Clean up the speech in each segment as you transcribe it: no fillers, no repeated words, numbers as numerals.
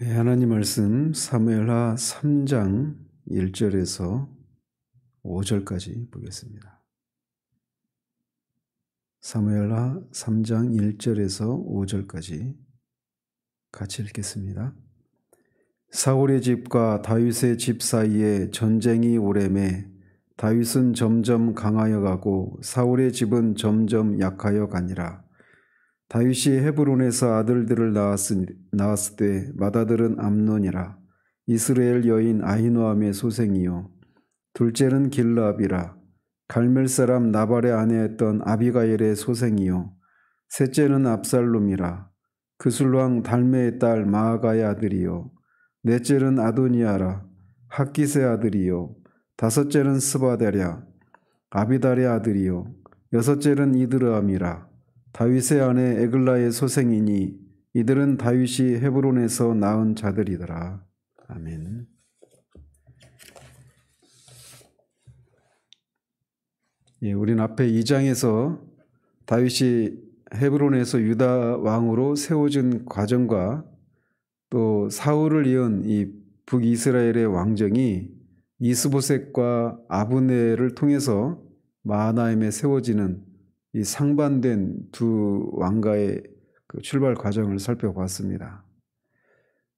하나님 말씀 사무엘하 3장 1절에서 5절까지 보겠습니다. 사무엘하 3장 1절에서 5절까지 같이 읽겠습니다. 사울의 집과 다윗의 집 사이에 전쟁이 오래매 다윗은 점점 강하여 가고 사울의 집은 점점 약하여 가니라. 다윗이 헤브론에서 아들들을 낳았으되 맏아들은 암논이라. 이스라엘 여인 아히노암의 소생이요 둘째는 길라압이라. 갈멜 사람 나발의 아내였던 아비가일의 소생이요 셋째는 압살롬이라. 그술왕 달메의 딸 마아가의 아들이요 넷째는 아도니아라. 학깃의 아들이요 다섯째는 스바다랴 아비달의 아들이요 여섯째는 이드르암이라. 다윗의 아내 에글라의 소생이니 이들은 다윗이 헤브론에서 낳은 자들이더라. 아멘. 우리는 앞에 2장에서 다윗이 헤브론에서 유다 왕으로 세워진 과정과 또 사울을 이은 이 북이스라엘의 왕정이 이스보셋과 아브넬을 통해서 마하나임에 세워지는 이 상반된 두 왕가의 그 출발 과정을 살펴봤습니다.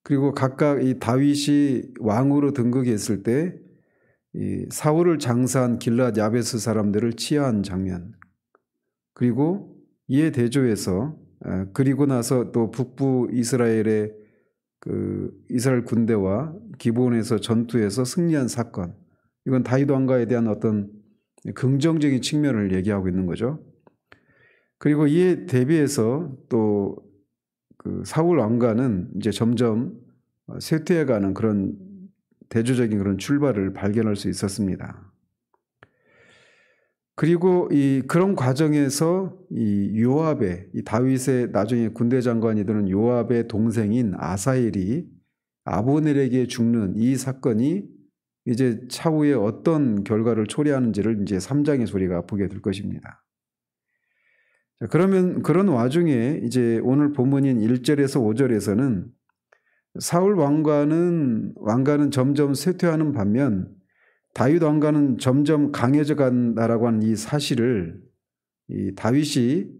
그리고 각각 이 다윗이 왕으로 등극했을 때 이 사울을 장사한 길랏 야베스 사람들을 치하한 장면, 그리고 이에 대조해서 그리고 나서 또 북부 이스라엘의 그 이스라엘 군대와 기브온에서 전투에서 승리한 사건, 이건 다윗 왕가에 대한 어떤 긍정적인 측면을 얘기하고 있는 거죠. 그리고 이에 대비해서 또 그 사울 왕가는 이제 점점 쇠퇴해가는 그런 대조적인 그런 출발을 발견할 수 있었습니다. 그리고 그런 과정에서 이 요압의 이 다윗의 나중에 군대 장관이 되는 요압의 동생인 아사엘이 아브넬에게 죽는 이 사건이 이제 차후에 어떤 결과를 초래하는지를 이제 3장에서 우리가 보게 될 것입니다. 자, 그러면 그런 와중에 이제 오늘 본문인 1절에서 5절에서는 사울 왕가는 점점 쇠퇴하는 반면 다윗 왕가는 점점 강해져 간다라고 하는 이 사실을 이 다윗이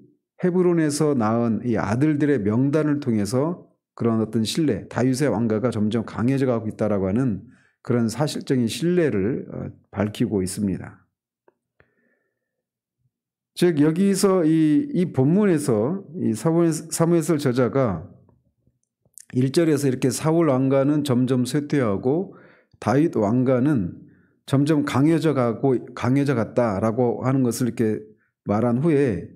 헤브론에서 낳은 이 아들들의 명단을 통해서 그런 어떤 신뢰, 다윗의 왕가가 점점 강해져 가고 있다라고 하는 그런 사실적인 신뢰를 밝히고 있습니다. 즉 여기서 이 본문에서 이 사무엘서 저자가 1절에서 이렇게 사울 왕가는 점점 쇠퇴하고 다윗 왕가는 점점 강해져 갔다라고 하는 것을 이렇게 말한 후에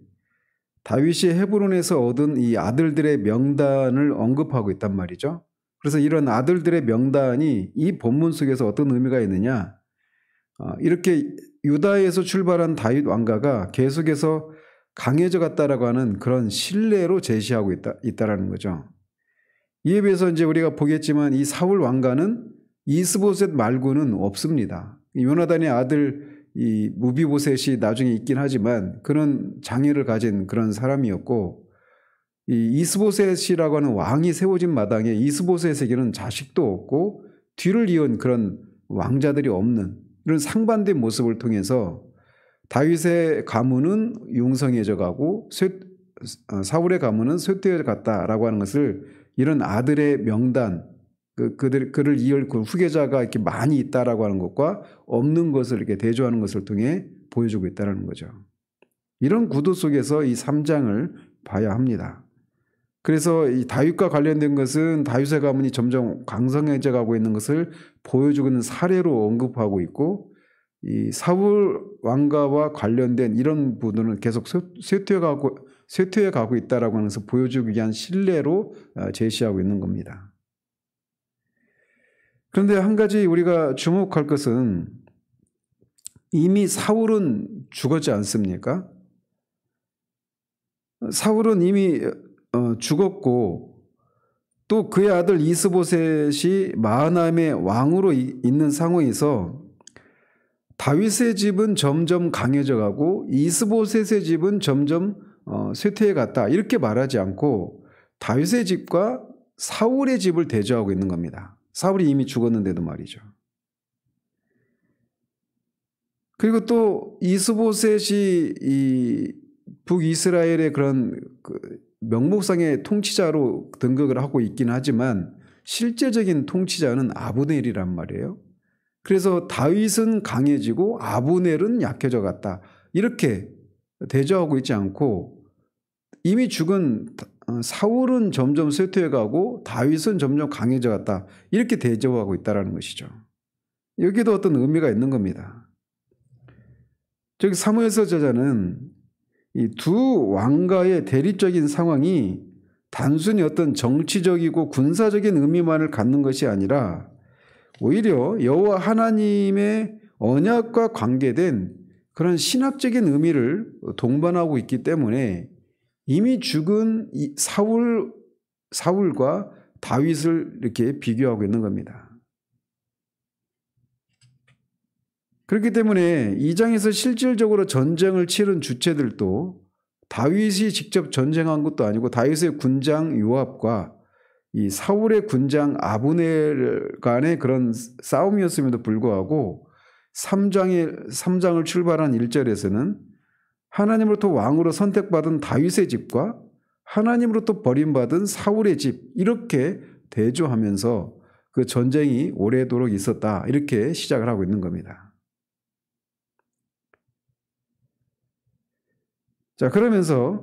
다윗이 헤브론에서 얻은 이 아들들의 명단을 언급하고 있단 말이죠. 그래서 이런 아들들의 명단이 이 본문 속에서 어떤 의미가 있느냐, 이렇게 유다에서 출발한 다윗 왕가가 계속해서 강해져 갔다라고 하는 그런 신뢰로 제시하고 있다라는 거죠. 이에 비해서 이제 우리가 보겠지만 이 사울 왕가는 이스보셋 말고는 없습니다. 요나단의 아들 이 무비보셋이 나중에 있긴 하지만 그는 장애를 가진 그런 사람이었고, 이 이스보셋이라고 하는 왕이 세워진 마당에 이스보셋에게는 자식도 없고 뒤를 이은 그런 왕자들이 없는 이런 상반된 모습을 통해서 다윗의 가문은 융성해져 가고 사울의 가문은 쇠퇴해 갔다라고 하는 것을 이런 아들의 명단, 그를 이을 그 후계자가 이렇게 많이 있다라고 하는 것과 없는 것을 이렇게 대조하는 것을 통해 보여주고 있다는 거죠. 이런 구도 속에서 이 3장을 봐야 합니다. 그래서 이 다윗과 관련된 것은 다윗의 가문이 점점 강성해져 가고 있는 것을 보여주고 있는 사례로 언급하고 있고, 이 사울 왕가와 관련된 이런 부분은 계속 쇠퇴해 가고 있다라고 하면서 보여주기 위한 신뢰로 제시하고 있는 겁니다. 그런데 한 가지 우리가 주목할 것은 이미 사울은 죽었지 않습니까? 사울은 이미 죽었고 또 그의 아들 이스보셋이 마하나임의 왕으로 있는 상황에서 다윗의 집은 점점 강해져 가고 이스보셋의 집은 점점 쇠퇴해 갔다, 이렇게 말하지 않고 다윗의 집과 사울의 집을 대조하고 있는 겁니다. 사울이 이미 죽었는데도 말이죠. 그리고 또 이스보셋이 이 북이스라엘의 그런 명목상의 통치자로 등극을 하고 있긴 하지만 실제적인 통치자는 아브넬이란 말이에요. 그래서 다윗은 강해지고 아브넬은 약해져 갔다. 이렇게 대조하고 있지 않고 이미 죽은 사울은 점점 쇠퇴해가고 다윗은 점점 강해져 갔다. 이렇게 대조하고 있다는 것이죠. 여기도 어떤 의미가 있는 겁니다. 즉 사무엘서 저자는 이 두 왕가의 대립적인 상황이 단순히 어떤 정치적이고 군사적인 의미만을 갖는 것이 아니라 오히려 여호와 하나님의 언약과 관계된 그런 신학적인 의미를 동반하고 있기 때문에 이미 죽은 사울과 다윗을 이렇게 비교하고 있는 겁니다. 그렇기 때문에 이 장에서 실질적으로 전쟁을 치른 주체들도 다윗이 직접 전쟁한 것도 아니고 다윗의 군장 요압과 이 사울의 군장 아브넬 간의 그런 싸움이었음에도 불구하고 3장을 출발한 1절에서는 하나님으로부터 왕으로 선택받은 다윗의 집과 하나님으로부터 버림받은 사울의 집 이렇게 대조하면서 그 전쟁이 오래도록 있었다 이렇게 시작을 하고 있는 겁니다. 자, 그러면서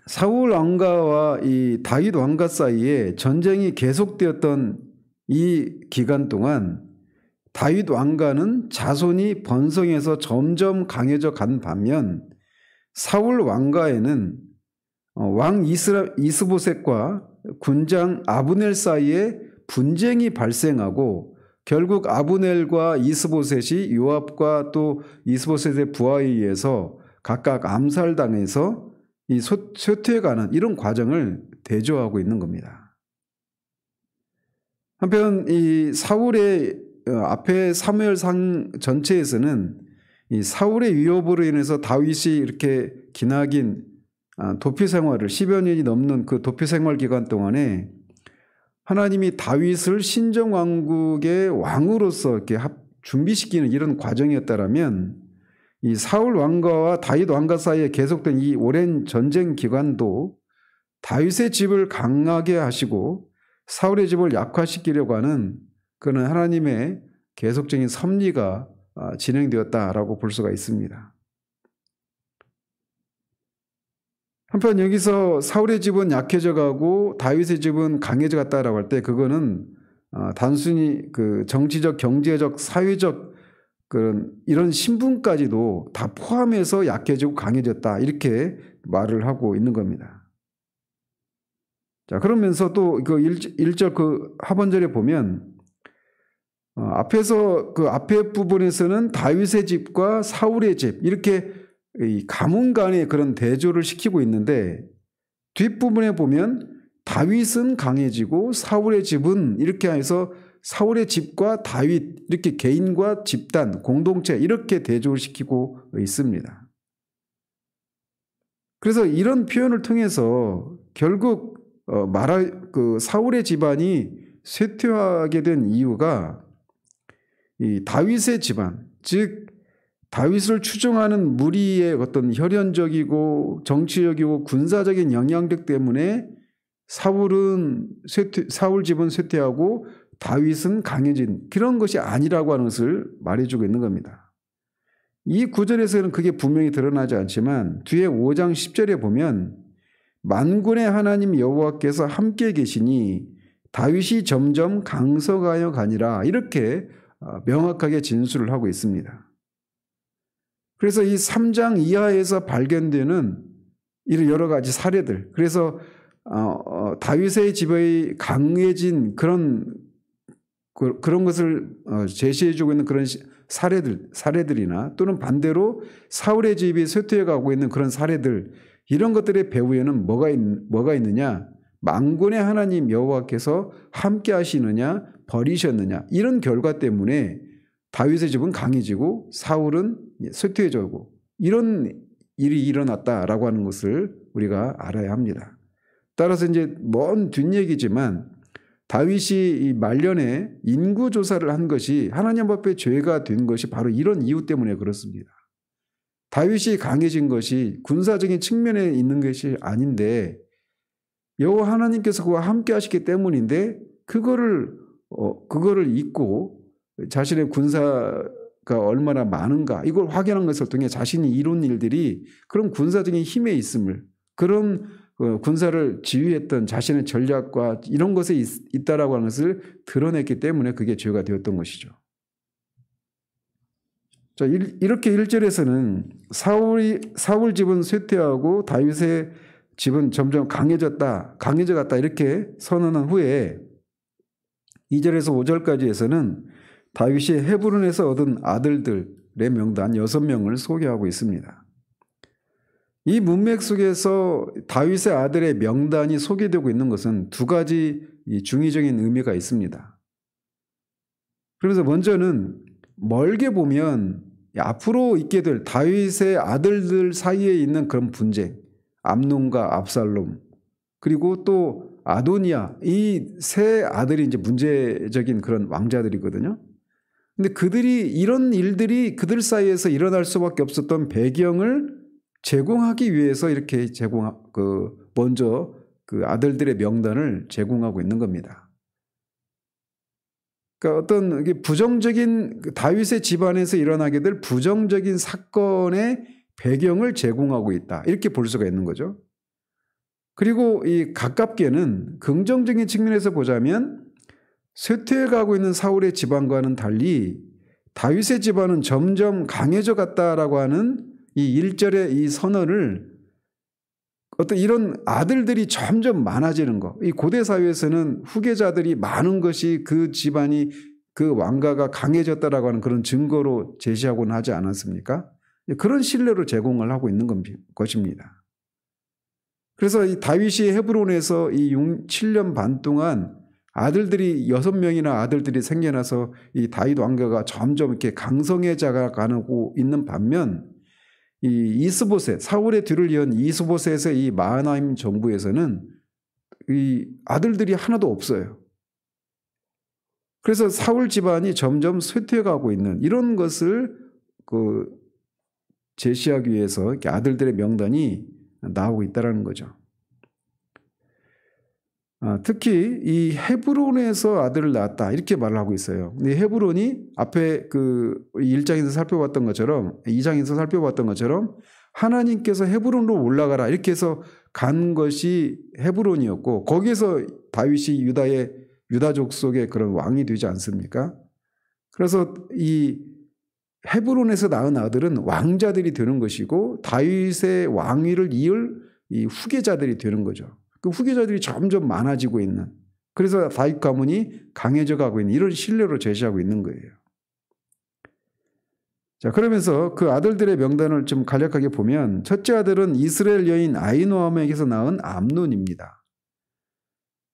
사울 왕가와 이 다윗 왕가 사이에 전쟁이 계속되었던 이 기간 동안 다윗 왕가는 자손이 번성해서 점점 강해져 간 반면 사울 왕가에는 왕 이스보셋과 군장 아브넬 사이에 분쟁이 발생하고 결국 아브넬과 이스보셋이 요압과 또 이스보셋의 부하에 의해서 각각 암살당해서 이 쇠퇴해가는 이런 과정을 대조하고 있는 겁니다. 한편 이 사울의 앞에 사무엘상 전체에서는 이 사울의 위협으로 인해서 다윗이 이렇게 기나긴 도피 생활을 10여 년이 넘는 그 도피 생활 기간 동안에 하나님이 다윗을 신정왕국의 왕으로서 이렇게 준비시키는 이런 과정이었다라면 이 사울 왕가와 다윗 왕가 사이에 계속된 이 오랜 전쟁 기간도 다윗의 집을 강하게 하시고 사울의 집을 약화시키려고 하는 그는 하나님의 계속적인 섭리가 진행되었다라고 볼 수가 있습니다. 한편 여기서 사울의 집은 약해져 가고 다윗의 집은 강해져 갔다라고 할 때 그거는 단순히 그 정치적, 경제적, 사회적 그런 이런 신분까지도 다 포함해서 약해지고 강해졌다 이렇게 말을 하고 있는 겁니다. 자, 그러면서 또 그 1절 그 하반절에 보면 앞에서 그 앞에 부분에서는 다윗의 집과 사울의 집 이렇게 이 가문 간의 그런 대조를 시키고 있는데 뒷부분에 보면 다윗은 강해지고 사울의 집은 이렇게 해서 사울의 집과 다윗 이렇게 개인과 집단, 공동체 이렇게 대조를 시키고 있습니다. 그래서 이런 표현을 통해서 결국 그 사울의 집안이 쇠퇴하게 된 이유가 이 다윗의 집안, 즉 다윗을 추종하는 무리의 어떤 혈연적이고 정치적이고 군사적인 영향력 때문에 사울 집은 쇠퇴하고 다윗은 강해진 그런 것이 아니라고 하는 것을 말해주고 있는 겁니다. 이 구절에서는 그게 분명히 드러나지 않지만 뒤에 5장 10절에 보면 만군의 하나님 여호와께서 함께 계시니 다윗이 점점 강성하여 가니라 이렇게 명확하게 진술을 하고 있습니다. 그래서 이 3장 이하에서 발견되는 이런 여러 가지 사례들, 그래서 다윗의 집의 강해진 그런 것을 제시해주고 있는 그런 사례들이나 또는 반대로 사울의 집이 쇠퇴해가고 있는 그런 사례들, 이런 것들의 배후에는 뭐가 있느냐? 만군의 하나님 여호와께서 함께 하시느냐 버리셨느냐 이런 결과 때문에 다윗의 집은 강해지고 사울은 쇠퇴해지고 이런 일이 일어났다라고 하는 것을 우리가 알아야 합니다. 따라서 이제 먼 뒷얘기지만 다윗이 이 말년에 인구 조사를 한 것이 하나님 앞에 죄가 된 것이 바로 이런 이유 때문에 그렇습니다. 다윗이 강해진 것이 군사적인 측면에 있는 것이 아닌데 여호와 하나님께서 그와 함께 하시기 때문인데 그거를 잊고 자신의 군사가 얼마나 많은가 이걸 확인한 것을 통해 자신이 이룬 일들이 그런 군사적인 힘에 있음을 그런 군사를 지휘했던 자신의 전략과 이런 것에 있다라고 하는 것을 드러냈기 때문에 그게 죄가 되었던 것이죠. 자, 이렇게 1절에서는 사울 집은 쇠퇴하고 다윗의 집은 점점 강해져 갔다 이렇게 선언한 후에 2절에서 5절까지에서는 다윗이 헤브론에서 얻은 아들들의 명단 6명을 소개하고 있습니다. 이 문맥 속에서 다윗의 아들의 명단이 소개되고 있는 것은 두 가지 중의적인 의미가 있습니다. 그래서 먼저는 멀게 보면 앞으로 있게 될 다윗의 아들들 사이에 있는 그런 분쟁, 암논과 압살롬, 그리고 또 아도니아, 이 세 아들이 이제 문제적인 그런 왕자들이거든요. 근데 이런 일들이 그들 사이에서 일어날 수밖에 없었던 배경을 제공하기 위해서 이렇게 먼저 그 아들들의 명단을 제공하고 있는 겁니다. 그러니까 어떤 부정적인 다윗의 집안에서 일어나게 될 부정적인 사건의 배경을 제공하고 있다. 이렇게 볼 수가 있는 거죠. 그리고 이 가깝게는 긍정적인 측면에서 보자면 쇠퇴해가고 있는 사울의 집안과는 달리 다윗의 집안은 점점 강해져 갔다라고 하는 이 1절의 이 선언을 어떤 이런 아들들이 점점 많아지는 거. 이 고대 사회에서는 후계자들이 많은 것이 그 집안이 그 왕가가 강해졌다라고 하는 그런 증거로 제시하고는 하지 않았습니까? 그런 신뢰로 제공을 하고 있는 것입니다. 그래서 이 다윗이 헤브론에서 이 7년 반 동안 아들들이 6명이나 아들들이 생겨나서 이 다윗 왕가가 점점 이렇게 강성해져 가고 있는 반면 이 이스보셋, 사울의 뒤를 이은 이스보셋의 이 마하나임 정부에서는 이 아들들이 하나도 없어요. 그래서 사울 집안이 점점 쇠퇴해가고 있는 이런 것을 제시하기 위해서 이렇게 아들들의 명단이 나오고 있다는 거죠. 특히 이 헤브론에서 아들을 낳았다 이렇게 말을 하고 있어요. 근데 헤브론이 앞에 1장에서 살펴봤던 것처럼 2장에서 살펴봤던 것처럼 하나님께서 헤브론으로 올라가라 이렇게 해서 간 것이 헤브론이었고 거기에서 다윗이 유다족 속의 그런 왕이 되지 않습니까? 그래서 이 헤브론에서 낳은 아들은 왕자들이 되는 것이고 다윗의 왕위를 이을 이 후계자들이 되는 거죠. 그 후계자들이 점점 많아지고 있는 그래서 다윗 가문이 강해져 가고 있는 이런 신뢰로 제시하고 있는 거예요. 자, 그러면서 그 아들들의 명단을 좀 간략하게 보면 첫째 아들은 이스라엘 여인 아히노아믹에서 낳은 암논입니다.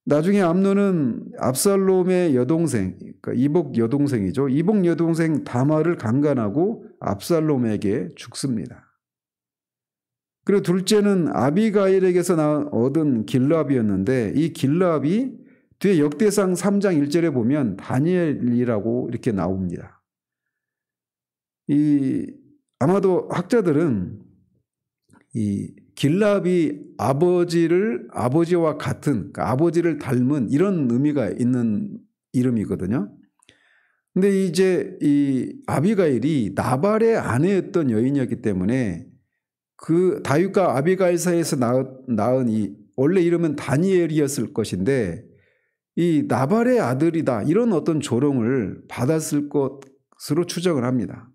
나중에 암논은 압살롬의 여동생, 그러니까 이복 여동생이죠. 이복 여동생 다말을 강간하고 압살롬에게 죽습니다. 그리고 둘째는 아비가일에게서 얻은 길라압이었는데 이 길라압이 뒤에 역대상 3장 1절에 보면 다니엘이라고 이렇게 나옵니다. 아마도 학자들은 이 길라압이 아버지와 같은 그러니까 아버지를 닮은 이런 의미가 있는 이름이거든요. 근데 이제 이 아비가일이 나발의 아내였던 여인이었기 때문에 그 다윗과 아비가일 사이에서 낳은 이 원래 이름은 다니엘이었을 것인데 이 나발의 아들이다 이런 어떤 조롱을 받았을 것으로 추정을 합니다.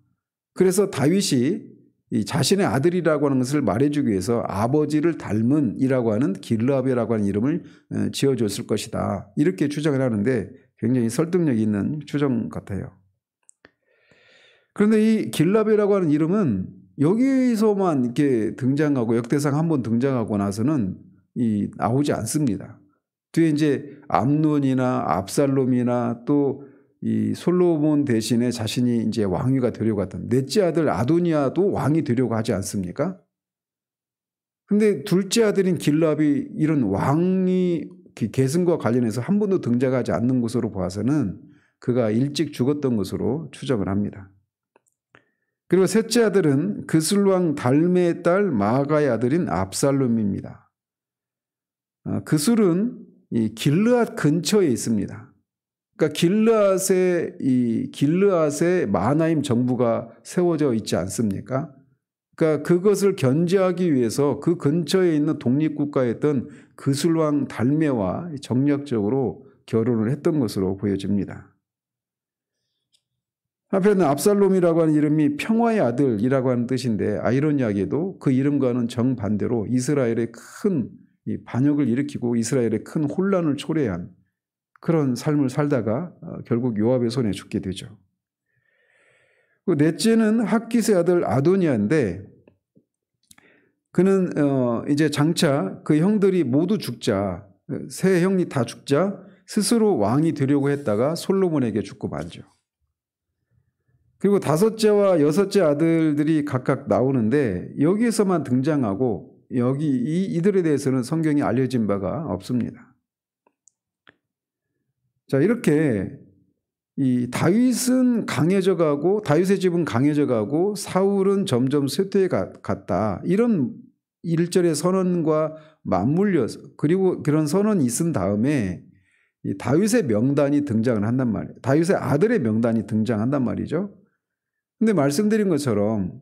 그래서 다윗이 이 자신의 아들이라고 하는 것을 말해주기 위해서 아버지를 닮은 이라고 하는 길라압이라고 하는 이름을 지어줬을 것이다 이렇게 추정을 하는데 굉장히 설득력이 있는 추정 같아요. 그런데 이 길라압이라고 하는 이름은 여기서만 이렇게 등장하고 역대상 한 번 등장하고 나서는 나오지 않습니다. 뒤에 이제 암논이나 압살롬이나 또 이 솔로몬 대신에 자신이 이제 왕위가 되려고 했던 넷째 아들 아도니아도 왕이 되려고 하지 않습니까? 근데 둘째 아들인 길랍이 이런 왕이 계승과 관련해서 한 번도 등장하지 않는 것으로 봐서는 그가 일찍 죽었던 것으로 추정을 합니다. 그리고 셋째 아들은 그술왕 달메의 딸 마아가의 아들인 압살롬입니다. 그술은 이 길르앗 근처에 있습니다. 그러니까 길르앗에 마하나임 정부가 세워져 있지 않습니까? 그러니까 그것을 견제하기 위해서 그 근처에 있는 독립국가였던 그술왕 달메와 정략적으로 결혼을 했던 것으로 보여집니다. 한편은 압살롬이라고 하는 이름이 평화의 아들이라고 하는 뜻인데 아이러니하게도 그 이름과는 정반대로 이스라엘의 큰 반역을 일으키고 이스라엘의 큰 혼란을 초래한 그런 삶을 살다가 결국 요압의 손에 죽게 되죠. 넷째는 학깃의 아들 아도니아인데 그는 이제 장차 그 형들이 모두 죽자, 세 형이 다 죽자 스스로 왕이 되려고 했다가 솔로몬에게 죽고 말죠. 그리고 다섯째와 여섯째 아들들이 각각 나오는데 여기에서만 등장하고 이들에 대해서는 성경이 알려진 바가 없습니다. 자, 이렇게 이 다윗은 강해져 가고 다윗의 집은 강해져 가고 사울은 점점 쇠퇴해 갔다. 이런 1절의 선언과 맞물려서 그리고 그런 선언이 있은 다음에 이 다윗의 명단이 등장을 한단 말이에요. 다윗의 아들의 명단이 등장한단 말이죠. 근데 말씀드린 것처럼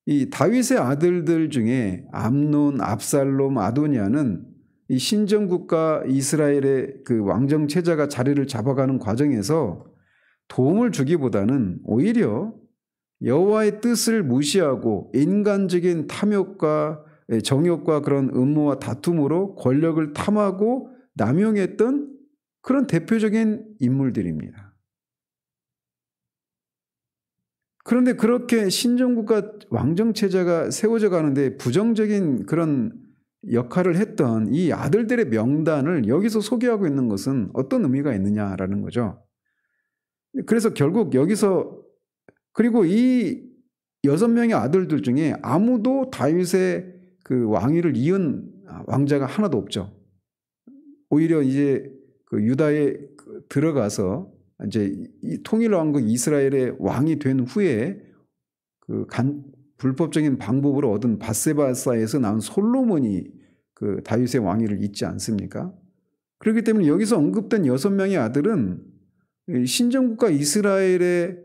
이 다윗의 아들들 중에 암논, 압살롬, 아도니아는 이 신정국가 이스라엘의 그 왕정 체제가 자리를 잡아가는 과정에서 도움을 주기보다는 오히려 여호와의 뜻을 무시하고 인간적인 탐욕과 정욕과 그런 음모와 다툼으로 권력을 탐하고 남용했던 그런 대표적인 인물들입니다. 그런데 그렇게 신정국가 왕정체제가 세워져 가는데 부정적인 그런 역할을 했던 이 아들들의 명단을 여기서 소개하고 있는 것은 어떤 의미가 있느냐라는 거죠. 그래서 결국 여기서 그리고 이 6명의 아들들 중에 아무도 다윗의 그 왕위를 이은 왕자가 하나도 없죠. 오히려 이제 그 유다에 들어가서 이제 이 통일왕국 이스라엘의 왕이 된 후에 그 불법적인 방법으로 얻은 바세바사에서 나온 솔로몬이 그 다윗의 왕위를 잇지 않습니까? 그렇기 때문에 여기서 언급된 6명의 아들은 신정국가 이스라엘의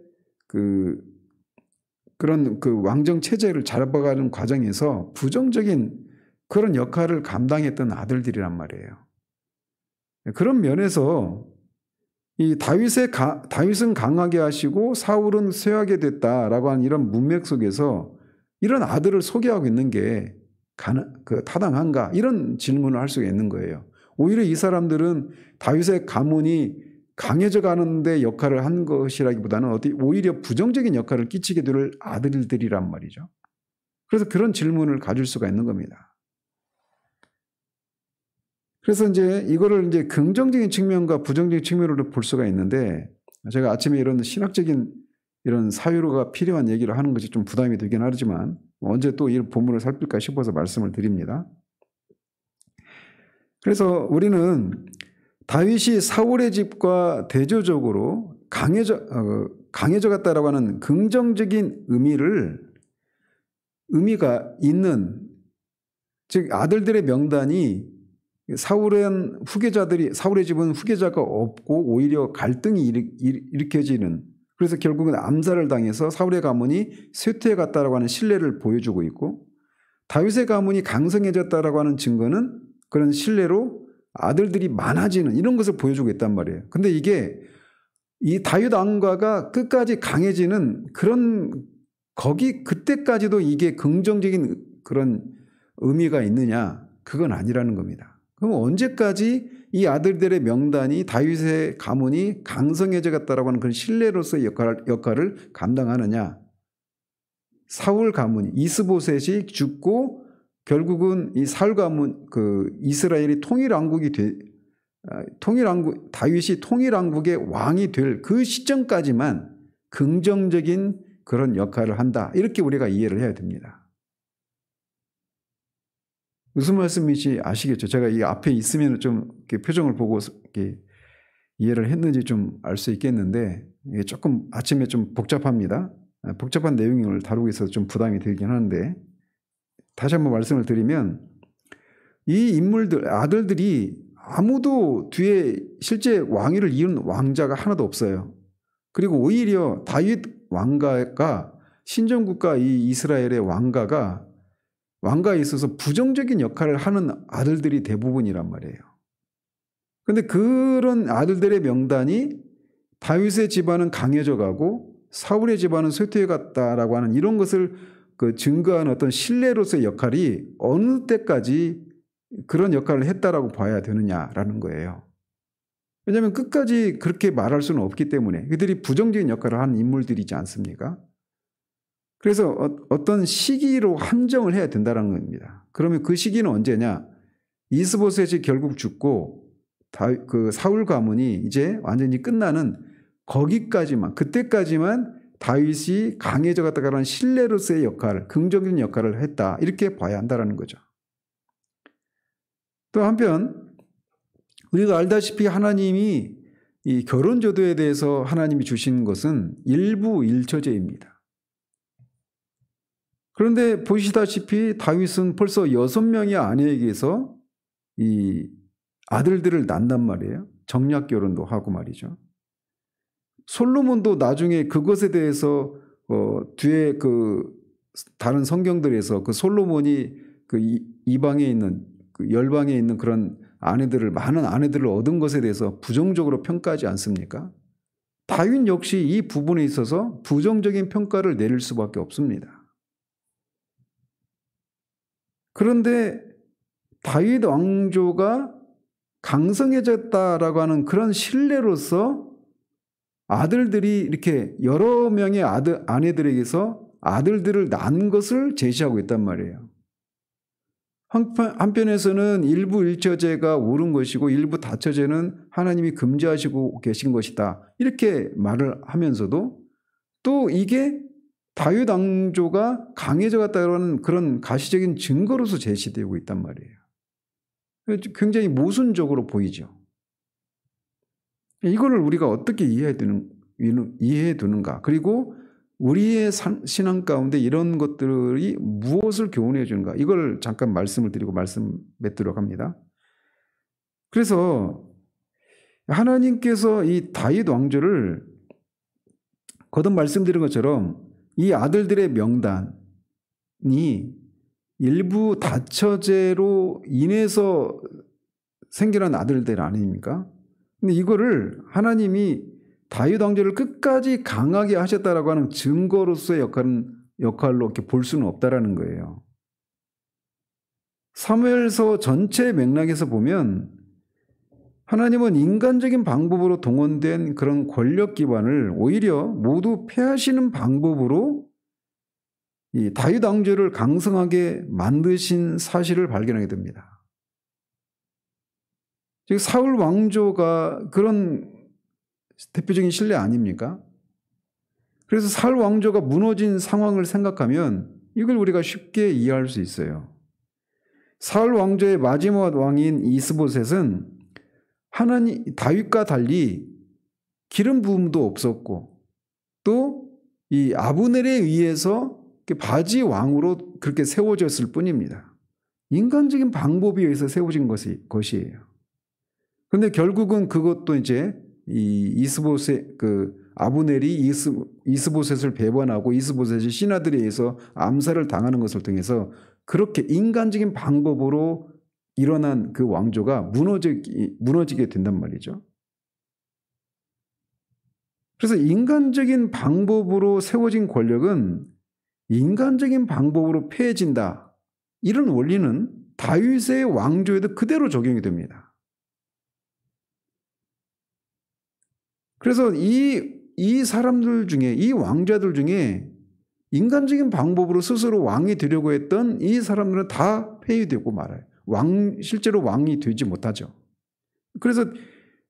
그런 그 왕정 체제를 잡아가는 과정에서 부정적인 그런 역할을 감당했던 아들들이란 말이에요. 그런 면에서 이 다윗은 강하게 하시고 사울은 쇠하게 됐다라고 하는 이런 문맥 속에서 이런 아들을 소개하고 있는 게 타당한가? 이런 질문을 할 수가 있는 거예요. 오히려 이 사람들은 다윗의 가문이 강해져 가는데 역할을 한 것이라기보다는 오히려 부정적인 역할을 끼치게 될 아들들이란 말이죠. 그래서 그런 질문을 가질 수가 있는 겁니다. 그래서 이제 이거를 이제 긍정적인 측면과 부정적인 측면으로 볼 수가 있는데 제가 아침에 이런 신학적인 이런 사유가 필요한 얘기를 하는 것이 좀 부담이 되긴 하지만 언제 또 이 본문을 살필까 싶어서 말씀을 드립니다. 그래서 우리는 다윗이 사울의 집과 대조적으로 강해져 갔다라고 하는 긍정적인 의미가 있는 즉 아들들의 명단이 사울의 집은 후계자가 없고 오히려 갈등이 일으켜지는 그래서 결국은 암살을 당해서 사울의 가문이 쇠퇴해 갔다라고 하는 신뢰를 보여주고 있고 다윗의 가문이 강성해졌다라고 하는 증거는 그런 신뢰로 아들들이 많아지는 이런 것을 보여주고 있단 말이에요. 근데 이게 이 다윗 왕가가 끝까지 강해지는 그때까지도 이게 긍정적인 그런 의미가 있느냐? 그건 아니라는 겁니다. 그럼 언제까지 이 아들들의 명단이 다윗의 가문이 강성해져 갔다라고 하는 그런 신뢰로서의 역할을 감당하느냐? 사울 가문이 이스보셋이 죽고 결국은 이 사울 가문 이스라엘이 다윗이 통일왕국의 왕이 될 그 시점까지만 긍정적인 그런 역할을 한다. 이렇게 우리가 이해를 해야 됩니다. 무슨 말씀인지 아시겠죠? 제가 이 앞에 있으면 좀 이렇게 표정을 보고 이렇게 이해를 했는지 좀 알 수 있겠는데 이게 조금 아침에 좀 복잡합니다. 복잡한 내용을 다루고 있어서 좀 부담이 들긴 하는데 다시 한번 말씀을 드리면 이 인물들, 아들들이 아무도 뒤에 실제 왕위를 이은 왕자가 하나도 없어요. 그리고 오히려 다윗 왕가가 신정국가 이 이스라엘의 왕가에 있어서 부정적인 역할을 하는 아들들이 대부분이란 말이에요. 그런데 그런 아들들의 명단이 다윗의 집안은 강해져 가고 사울의 집안은 쇠퇴해 갔다라고 하는 이런 것을 증거하는 어떤 신뢰로서의 역할이 어느 때까지 그런 역할을 했다라고 봐야 되느냐라는 거예요. 왜냐하면 끝까지 그렇게 말할 수는 없기 때문에 그들이 부정적인 역할을 하는 인물들이지 않습니까? 그래서 어떤 시기로 한정을 해야 된다는 겁니다. 그러면 그 시기는 언제냐? 이스보셋이 결국 죽고 그 사울 가문이 이제 완전히 끝나는 거기까지만, 그때까지만 다윗이 강해져 갔다가는 신뢰로서의 역할, 긍정적인 역할을 했다. 이렇게 봐야 한다는 거죠. 또 한편 우리가 알다시피 하나님이 이 결혼제도에 대해서 하나님이 주신 것은 일부 일처제입니다. 그런데 보시다시피 다윗은 벌써 6명의 아내에게서 이 아들들을 낳는단 말이에요. 정략 결혼도 하고 말이죠. 솔로몬도 나중에 그것에 대해서 뒤에 다른 성경들에서 솔로몬이 이방에 있는 열방에 있는 그런 많은 아내들을 얻은 것에 대해서 부정적으로 평가하지 않습니까? 다윗 역시 이 부분에 있어서 부정적인 평가를 내릴 수밖에 없습니다. 그런데 다윗 왕조가 강성해졌다라고 하는 그런 신뢰로서 아들들이 이렇게 여러 명의 아내들에게서 아들들을 낳은 것을 제시하고 있단 말이에요. 한편에서는 일부 일처제가 옳은 것이고 일부 다처제는 하나님이 금지하시고 계신 것이다. 이렇게 말을 하면서도 또 이게 다윗 왕조가 강해져 갔다는 그런 가시적인 증거로서 제시되고 있단 말이에요. 굉장히 모순적으로 보이죠. 이거를 우리가 어떻게 이해해 두는가? 그리고 우리의 신앙 가운데 이런 것들이 무엇을 교훈해 주는가? 이걸 잠깐 말씀을 드리고 말씀 맺도록 합니다. 그래서 하나님께서 이 다윗 왕조를 거듭 말씀드린 것처럼 이 아들들의 명단이 일부 다처제로 인해서 생겨난 아들들 아닙니까? 근데 이거를 하나님이 다윗 왕조를 끝까지 강하게 하셨다라고 하는 증거로서의 역할로 이렇게 볼 수는 없다라는 거예요. 사무엘서 전체 맥락에서 보면 하나님은 인간적인 방법으로 동원된 그런 권력 기반을 오히려 모두 폐하시는 방법으로 이 다윗 왕조를 강성하게 만드신 사실을 발견하게 됩니다. 즉 사울 왕조가 그런 대표적인 신뢰 아닙니까? 그래서 사울 왕조가 무너진 상황을 생각하면 이걸 우리가 쉽게 이해할 수 있어요. 사울 왕조의 마지막 왕인 이스보셋은 다윗과 달리 기름 부음도 없었고 또 이 아브넬에 의해서 바지 왕으로 그렇게 세워졌을 뿐입니다. 인간적인 방법에 의해서 세워진 것이에요. 그런데 결국은 그것도 이제 아브넬이 이스보셋을 배반하고 이스보셋이 신하들에 의해서 암살을 당하는 것을 통해서 그렇게 인간적인 방법으로 일어난 그 왕조가 무너지게 된단 말이죠. 그래서 인간적인 방법으로 세워진 권력은 인간적인 방법으로 폐해진다. 이런 원리는 다윗의 왕조에도 그대로 적용이 됩니다. 그래서 이 사람들 중에, 이 왕자들 중에 인간적인 방법으로 스스로 왕이 되려고 했던 이 사람들은 다 폐위되고 말아요. 실제로 왕이 되지 못하죠. 그래서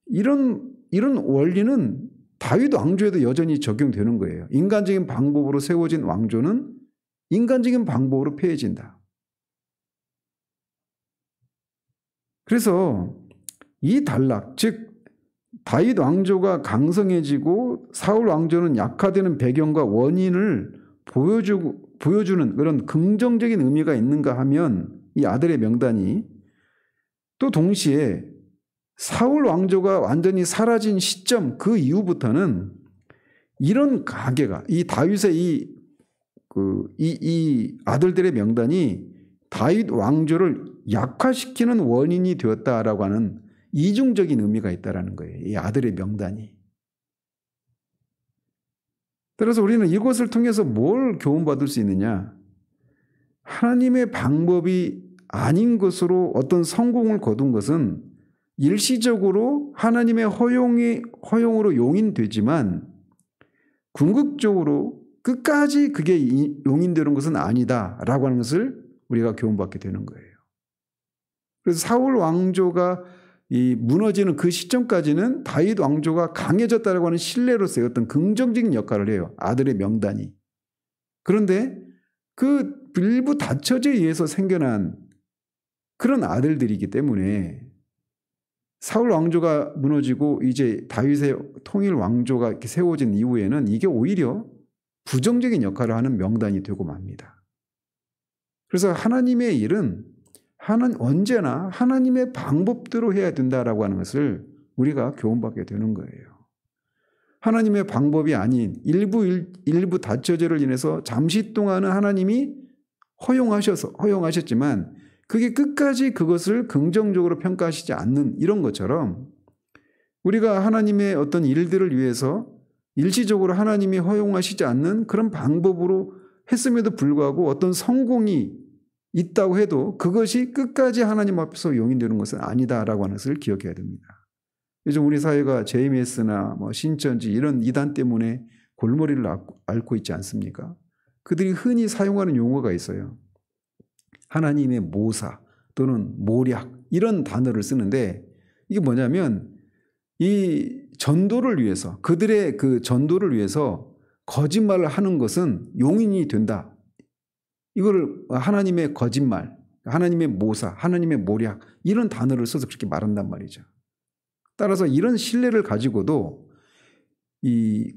이런 원리는 다윗 왕조에도 여전히 적용되는 거예요. 인간적인 방법으로 세워진 왕조는 인간적인 방법으로 폐해진다. 그래서 이 단락, 즉 다윗 왕조가 강성해지고 사울 왕조는 약화되는 배경과 원인을 보여주는 그런 긍정적인 의미가 있는가 하면 이 아들의 명단이 또 동시에 사울 왕조가 완전히 사라진 시점 그 이후부터는 이런 가계가 이 다윗의 이 아들들의 명단이 다윗 왕조를 약화시키는 원인이 되었다라고 하는 이중적인 의미가 있다라는 거예요. 이 아들의 명단이. 따라서 우리는 이것을 통해서 뭘 교훈받을 수 있느냐? 하나님의 방법이 아닌 것으로 어떤 성공을 거둔 것은 일시적으로 하나님의 허용으로 용인되지만 궁극적으로 끝까지 그게 용인되는 것은 아니다라고 하는 것을 우리가 교훈받게 되는 거예요. 그래서 사울 왕조가 무너지는 그 시점까지는 다윗 왕조가 강해졌다라고 하는 신뢰로서의 어떤 긍정적인 역할을 해요. 아들의 명단이. 그런데 그 일부 다처제에 의해서 생겨난 그런 아들들이기 때문에 사울 왕조가 무너지고 이제 다윗의 통일 왕조가 이렇게 세워진 이후에는 이게 오히려 부정적인 역할을 하는 명단이 되고 맙니다. 그래서 하나님의 일은 언제나 하나님의 방법대로 해야 된다라고 하는 것을 우리가 교훈받게 되는 거예요. 하나님의 방법이 아닌 일부 다처제를 인해서 잠시 동안은 하나님이 허용하셨지만 그게 끝까지 그것을 긍정적으로 평가하시지 않는 이런 것처럼 우리가 하나님의 어떤 일들을 위해서 일시적으로 하나님이 허용하시지 않는 그런 방법으로 했음에도 불구하고 어떤 성공이 있다고 해도 그것이 끝까지 하나님 앞에서 용인되는 것은 아니다라고 하는 것을 기억해야 됩니다. 요즘 우리 사회가 JMS나 신천지 이런 이단 때문에 골머리를 앓고 있지 않습니까? 그들이 흔히 사용하는 용어가 있어요. 하나님의 모사 또는 모략 이런 단어를 쓰는데 이게 뭐냐면 이 전도를 위해서 그들의 그 전도를 위해서 거짓말을 하는 것은 용인이 된다. 이거를 하나님의 거짓말, 하나님의 모사, 하나님의 모략 이런 단어를 써서 그렇게 말한단 말이죠. 따라서 이런 신뢰를 가지고도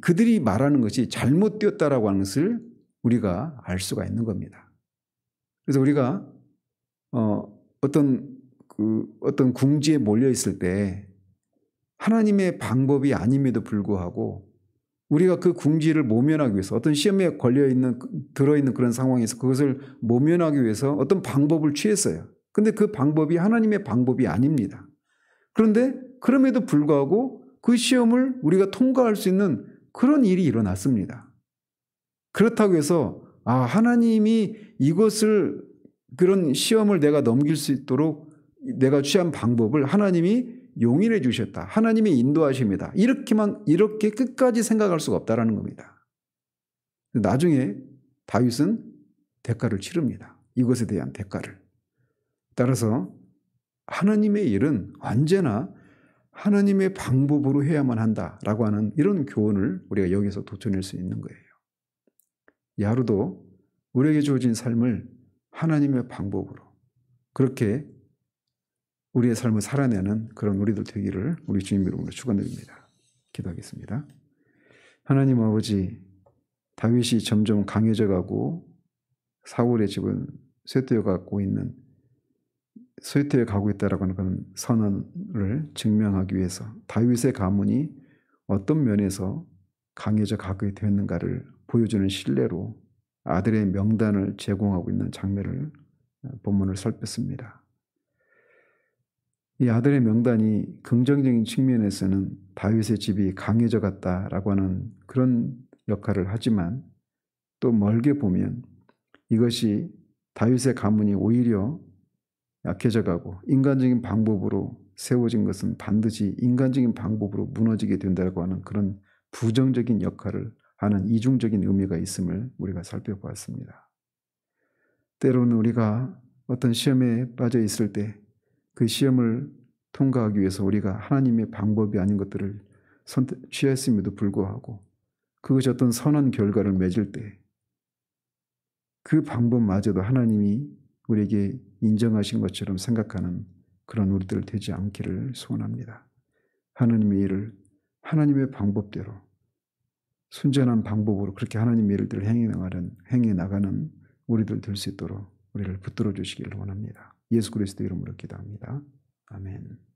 그들이 말하는 것이 잘못되었다라고 하는 것을 우리가 알 수가 있는 겁니다. 그래서 우리가 어떤 궁지에 몰려 있을 때 하나님의 방법이 아님에도 불구하고 우리가 그 궁지를 모면하기 위해서 어떤 시험에 들어있는 그런 상황에서 그것을 모면하기 위해서 어떤 방법을 취했어요. 그런데 그 방법이 하나님의 방법이 아닙니다. 그런데 그럼에도 불구하고 그 시험을 우리가 통과할 수 있는 그런 일이 일어났습니다. 그렇다고 해서 하나님이 그런 시험을 내가 넘길 수 있도록 내가 취한 방법을 하나님이 용인해 주셨다. 하나님이 인도하십니다. 이렇게 끝까지 생각할 수가 없다라는 겁니다. 나중에 다윗은 대가를 치릅니다. 이것에 대한 대가를. 따라서 하나님의 일은 언제나 하나님의 방법으로 해야만 한다라고 하는 이런 교훈을 우리가 여기서 돋춰낼 수 있는 거예요. 이 하루도 우리에게 주어진 삶을 하나님의 방법으로 그렇게 우리의 삶을 살아내는 그런 우리들 되기를 우리 주님 이름으로 축원드립니다. 기도하겠습니다. 하나님 아버지, 다윗이 점점 강해져 가고 사울의 집은 쇠퇴해 가고 있다라고 하는 그런 선언을 증명하기 위해서 다윗의 가문이 어떤 면에서 강해져 가게 되었는가를 보여주는 신뢰로 아들의 명단을 제공하고 있는 장면을 본문을 살폈습니다. 이 아들의 명단이 긍정적인 측면에서는 다윗의 집이 강해져 갔다라고 하는 그런 역할을 하지만 또 멀게 보면 이것이 다윗의 가문이 오히려 약해져 가고 인간적인 방법으로 세워진 것은 반드시 인간적인 방법으로 무너지게 된다고 하는 그런 부정적인 역할을 하는 이중적인 의미가 있음을 우리가 살펴보았습니다. 때로는 우리가 어떤 시험에 빠져 있을 때 그 시험을 통과하기 위해서 우리가 하나님의 방법이 아닌 것들을 취했음에도 불구하고 그것이 어떤 선한 결과를 맺을 때 그 방법마저도 하나님이 우리에게 인정하신 것처럼 생각하는 그런 우리들 되지 않기를 소원합니다. 하나님의 일을 하나님의 방법대로 순전한 방법으로 그렇게 하나님의 일들을 행해 나가는 우리들 될 수 있도록 우리를 붙들어 주시기를 원합니다. 예수 그리스도 이름으로 기도합니다. 아멘.